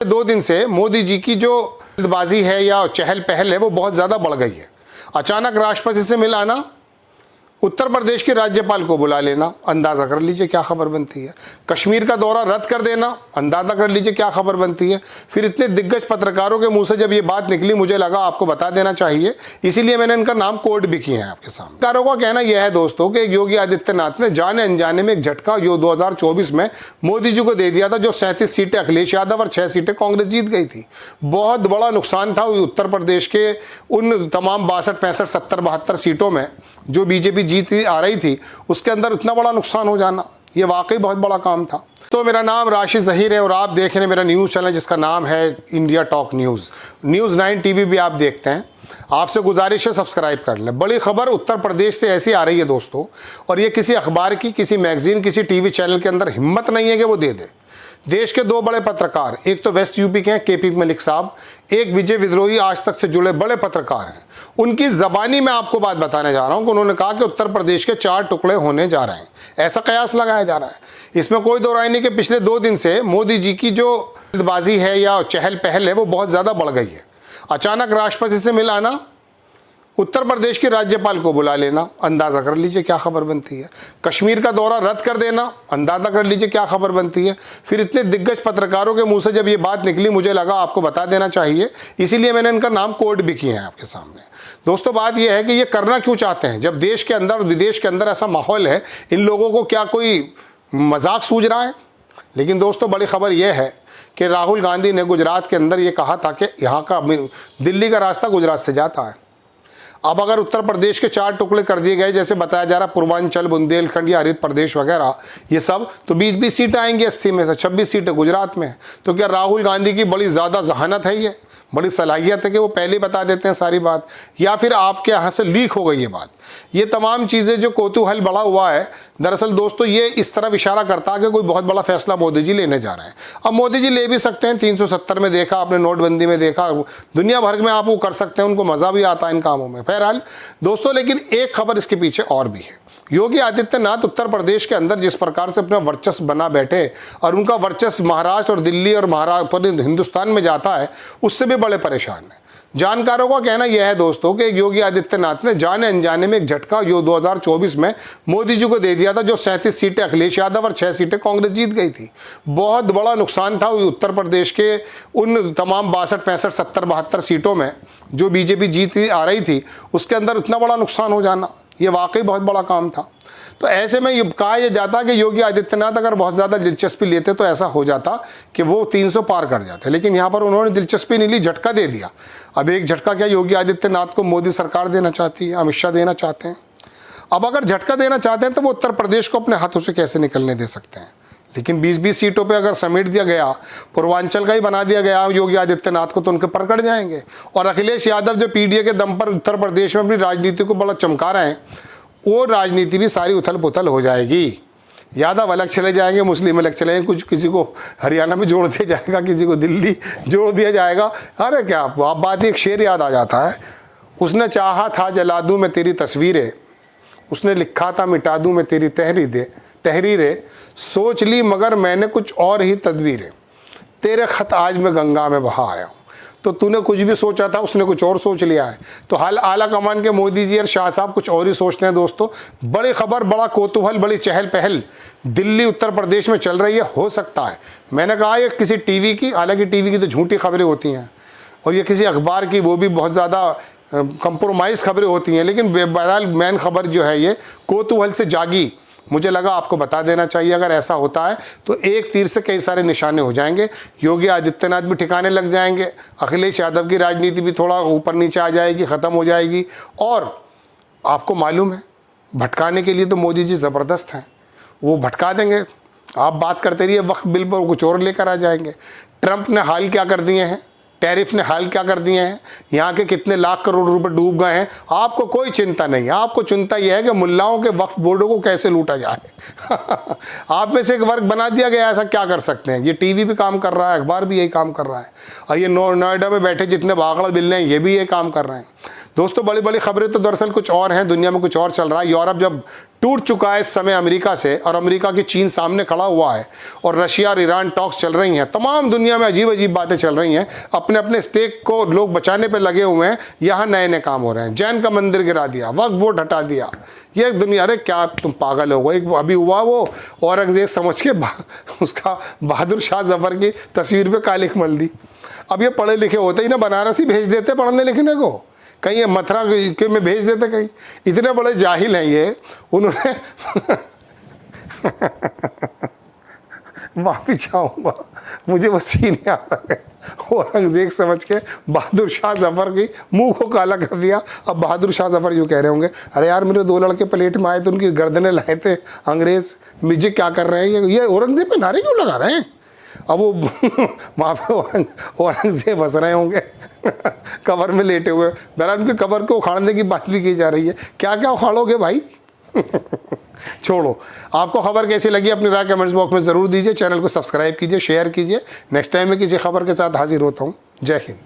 2 दिन से मोदी जी की जो जल्दबाजी है या चहल पहल है वो बहुत ज़्यादा बढ़ गई है। अचानक राष्ट्रपति से मिलाना, उत्तर प्रदेश के राज्यपाल को बुला लेना, अंदाज़ा कर लीजिए क्या खबर बनती है। कश्मीर का दौरा रद्द कर देना, अंदाज़ा कर लीजिए क्या खबर बनती है। फिर इतने दिग्गज पत्रकारों के मुंह से जब ये बात निकली, मुझे लगा आपको बता देना चाहिए, इसीलिए मैंने इनका नाम कोट भी किया है आपके सामने। पत्रकारों का कहना यह है दोस्तों कि योगी आदित्यनाथ ने जाने अनजाने में एक झटका जो 2024 में मोदी जी को दे दिया था, जो 37 सीटें अखिलेश यादव और 6 सीटें कांग्रेस जीत गई थी। बहुत बड़ा नुकसान था उत्तर प्रदेश के उन तमाम 62, 65, 70, 72 सीटों में जो बीजेपी जीत आ रही थी, उसके अंदर इतना बड़ा नुकसान हो जाना, ये वाकई बहुत बड़ा काम था। तो मेरा नाम राशिद ज़हीर है और आप देख रहे हैं मेरा न्यूज़ चैनल जिसका नाम है India talk news. News 9 TV भी आप देखते हैं। आपसे गुजारिश है सब्सक्राइब कर लें। बड़ी खबर उत्तर प्रदेश से ऐसी आ रही है दोस्तों, और ये किसी अखबार की, किसी मैगजीन, किसी टीवी चैनल के अंदर हिम्मत नहीं है कि वो दे दे। देश के 2 बड़े पत्रकार, एक तो वेस्ट यूपी के हैं केपी मलिक साहब, एक विजय विद्रोही आज तक से जुड़े बड़े पत्रकार हैं। उनकी ज़बानी में आपको बात बताने जा रहा हूं कि उन्होंने कहा कि उत्तर प्रदेश के 4 टुकड़े होने जा रहे हैं, ऐसा कयास लगाया जा रहा है। इसमें कोई दो राय नहीं कि पिछले 2 दिन से मोदी जी की जो जल्दबाजी है या चहल पहल है वो बहुत ज़्यादा बढ़ गई है। अचानक राष्ट्रपति से मिलाना, उत्तर प्रदेश के राज्यपाल को बुला लेना, अंदाज़ा कर लीजिए क्या खबर बनती है। कश्मीर का दौरा रद्द कर देना, अंदाज़ा कर लीजिए क्या खबर बनती है। फिर इतने दिग्गज पत्रकारों के मुंह से जब ये बात निकली, मुझे लगा आपको बता देना चाहिए, इसीलिए मैंने इनका नाम कोट भी किया है आपके सामने। दोस्तों बात यह है कि ये करना क्यों चाहते हैं जब देश के अंदर विदेश के अंदर ऐसा माहौल है। इन लोगों को क्या कोई मजाक सूझ रहा है? लेकिन दोस्तों बड़ी खबर यह है कि राहुल गांधी ने गुजरात के अंदर ये कहा था कि यहाँ का दिल्ली का रास्ता गुजरात से जाता है। अब अगर उत्तर प्रदेश के 4 टुकड़े कर दिए गए, जैसे बताया जा रहा है पूर्वांचल, बुंदेलखंड या हरित प्रदेश वगैरह, ये सब तो 20-20 सीटें आएंगी 80 में से 26 सीटें गुजरात में है। तो क्या राहुल गांधी की बड़ी ज़्यादा जहानत है, ये बड़ी सलाहियत है कि वो पहले बता देते हैं सारी बात, या फिर आपके यहाँ से लीक हो गई ये बात? ये तमाम चीज़ें जो कौतूहल बढ़ा हुआ है, दरअसल दोस्तों ये इस तरफ इशारा करता है कि कोई बहुत बड़ा फैसला मोदी जी लेने जा रहे हैं। अब मोदी जी ले भी सकते हैं, 370 में देखा आपने, नोटबंदी में देखा, दुनिया भर में आप वो कर सकते हैं, उनको मज़ा भी आता है इन कामों में। बहरहाल दोस्तों, लेकिन एक खबर इसके पीछे और भी है। योगी आदित्यनाथ उत्तर प्रदेश के अंदर जिस प्रकार से अपना वर्चस्व बना बैठे, और उनका वर्चस्व महाराष्ट्र और दिल्ली और पूरे हिंदुस्तान में जाता है, उससे भी बड़े परेशान हैं। जानकारों का कहना यह है दोस्तों कि योगी आदित्यनाथ ने जाने अनजाने में एक झटका जो 2024 में मोदी जी को दे दिया था, जो 37 सीटें अखिलेश यादव और 6 सीटें कांग्रेस जीत गई थी। बहुत बड़ा नुकसान था उत्तर प्रदेश के उन तमाम 62, 65, 70, 72 सीटों में जो बीजेपी जीत आ रही थी, उसके अंदर इतना बड़ा नुकसान हो जाना, ये वाकई बहुत बड़ा काम था। तो ऐसे में कहा यह जाता कि योगी आदित्यनाथ अगर बहुत ज़्यादा दिलचस्पी लेते तो ऐसा हो जाता कि वो 300 पार कर जाते, लेकिन यहाँ पर उन्होंने दिलचस्पी नहीं ली, झटका दे दिया। अब एक झटका क्या योगी आदित्यनाथ को मोदी सरकार देना चाहती है, अमित शाह देना चाहते हैं। अब अगर झटका देना चाहते हैं तो वो उत्तर प्रदेश को अपने हाथों से कैसे निकलने दे सकते हैं? लेकिन 20-20 सीटों पे अगर समेट दिया गया, पूर्वांचल का ही बना दिया गया योगी आदित्यनाथ को, तो उनके पकड़ जाएंगे। और अखिलेश यादव जो पीडीए के दम पर उत्तर प्रदेश में अपनी राजनीति को बड़ा चमका रहे हैं, वो राजनीति भी सारी उथल पुथल हो जाएगी। यादव अलग चले जाएंगे, मुस्लिम अलग चले जाएंगे, कुछ किसी को हरियाणा में जोड़ दिया जाएगा, किसी को दिल्ली जोड़ दिया जाएगा। अरे क्या आप बात, एक शेर याद आ जाता है, उसने चाहा था जला दूँ मैं तेरी तस्वीरें, उसने लिखा था मिटा दूँ मैं तेरी तहरीरें, सोच ली मगर मैंने कुछ और ही तदबीरें, तेरे खत आज मैं गंगा में बहा आया हूँ। तो तूने कुछ भी सोचा था, उसने कुछ और सोच लिया है। तो हाल आला कमान के मोदी जी और शाह साहब कुछ और ही सोचते हैं दोस्तों। बड़ी खबर, बड़ा कौतूहल, बड़ी चहल पहल दिल्ली उत्तर प्रदेश में चल रही है। हो सकता है, मैंने कहा ये किसी टीवी की, हालांकि टीवी की तो झूठी खबरें होती हैं, और ये किसी अखबार की, वो भी बहुत ज़्यादा कंप्रोमाइज़ खबरें होती हैं, लेकिन बहरहाल मेन खबर जो है ये कौतूहल से जागी, मुझे लगा आपको बता देना चाहिए। अगर ऐसा होता है तो एक तीर से कई सारे निशाने हो जाएंगे। योगी आदित्यनाथ भी ठिकाने लग जाएंगे, अखिलेश यादव की राजनीति भी थोड़ा ऊपर नीचे आ जाएगी, ख़त्म हो जाएगी। और आपको मालूम है, भटकाने के लिए तो मोदी जी ज़बरदस्त हैं, वो भटका देंगे। आप बात करते रहिए, वक्त बिल पर कुछ और लेकर आ जाएंगे। ट्रंप ने हाल क्या कर दिए हैं, टैरिफ ने हाल क्या कर दिए हैं, यहाँ के कितने लाख करोड़ रुपए डूब गए हैं, आपको कोई चिंता नहीं। आपको चिंता यह है कि मुल्लाओं के वक्फ बोर्डों को कैसे लूटा जाए। आप में से एक वर्ग बना दिया गया, ऐसा क्या कर सकते हैं। ये टीवी भी काम कर रहा है, अखबार भी यही काम कर रहा है, और ये नोएडा में बैठे जितने बागड़ बिल्ले हैं ये भी ये काम कर रहे हैं। दोस्तों बड़ी बड़ी खबरें तो दरअसल कुछ और हैं, दुनिया में कुछ और चल रहा है। यूरोप जब टूट चुका है इस समय अमेरिका से, और अमेरिका की चीन सामने खड़ा हुआ है, और रशिया और ईरान टॉक्स चल रही हैं, तमाम दुनिया में अजीब अजीब बातें चल रही हैं, अपने अपने स्टेक को लोग बचाने पे लगे हुए हैं। यहाँ नए नए काम हो रहे हैं, जैन का मंदिर गिरा दिया, वक्फ बोर्ड हटा दिया, ये दुनिया, अरे क्या तुम पागल हो गए। अभी हुआ वो औरंगजेब समझ के उसका बहादुर शाह जफर की तस्वीर पे कालिख मल दी। अब ये पढ़े लिखे होते ही ना बनारस ही भेज देते पढ़ने लिखने को, कहीं मथुरा के में भेज देते कहीं। इतने बड़े जाहिल हैं ये, उन्होंने माफी चाहूँगा, मुझे वो सीन याद आ गया। औरंगजेब समझ के बहादुर शाह जफर की मुंह को काला कर दिया। अब बहादुर शाह जफर यूँ कह रहे होंगे, अरे यार मेरे 2 लड़के प्लेट में आए थे, उनकी गर्दनें लाए थे अंग्रेज़, मुझे क्या कर रहे हैं ये औरंगजेब पे नारे क्यों लगा रहे हैं। अब वो वहाँ पे औरंगजेब हंस रहे होंगे कबर में लेटे हुए। दरअसल उनकी कबर को उखाड़ने की बात भी की जा रही है। क्या क्या उखाड़ोगे भाई छोड़ो। आपको खबर कैसी लगी अपनी राय कमेंट्स बॉक्स में ज़रूर दीजिए। चैनल को सब्सक्राइब कीजिए, शेयर कीजिए। नेक्स्ट टाइम में किसी खबर के साथ हाजिर होता हूँ। जय हिंद।